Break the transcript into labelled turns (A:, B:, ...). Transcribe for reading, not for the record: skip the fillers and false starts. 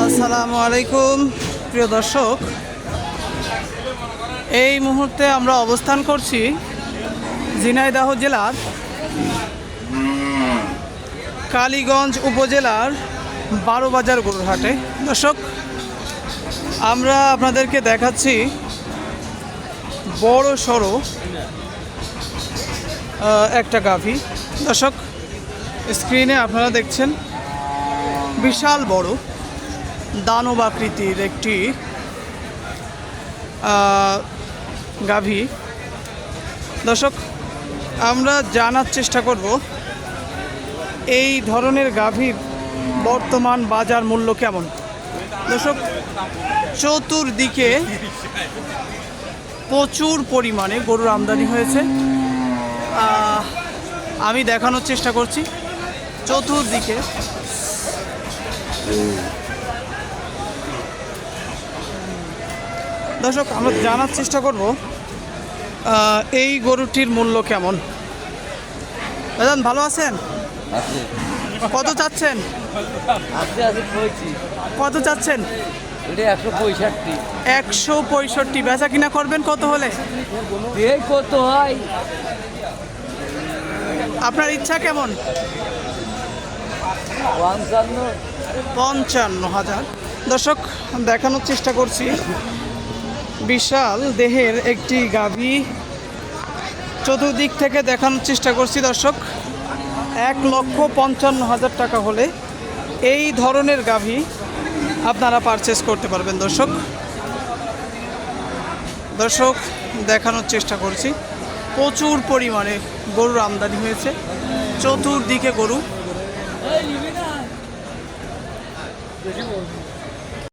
A: আসসালামু আলাইকুম প্রিয় দর্শক, এই মুহূর্তে আমরা অবস্থান করছি ঝিনাইদহ জেলার কালীগঞ্জ উপজেলার 12 বাজার গরুর হাটে। দর্শক, আমরা আপনাদেরকে দেখাচ্ছি বড় সড়ো একটা গাভী। দর্শক, স্ক্রিনে আপনারা দেখছেন বিশাল বড় দানব আকৃতির একটি গাভী। দর্শক, আমরা জানার চেষ্টা করব এই ধরনের গাভীর বর্তমান বাজার মূল্য কেমন। দর্শক, চতুর্দিকে প্রচুর পরিমাণে গরুর আমদানি হয়েছে। আমি দেখানোর চেষ্টা করছি চতুর্দিকে। দর্শক, আমরা জানার চেষ্টা করব এই গরুটির মূল্য কেমন। দাদা, ভালো আছেন? কত চাচ্ছেন? কত চাচ্ছেন? 165। বেচা কিনা করবেন কত হলে?
B: কত হয়
A: আপনার ইচ্ছা কেমন? 55,000। দর্শক, দেখানোর চেষ্টা করছি বিশাল দেহের একটি গাভী। চতুর্দিক থেকে দেখানোর চেষ্টা করছি। দর্শক, 1,55,000 টাকা হলে এই ধরনের গাভী আপনারা পারচেস করতে পারবেন। দর্শক, দেখানোর চেষ্টা করছি প্রচুর পরিমাণে গরুর আমদানি হয়েছে। চতুর্দিকে গরু।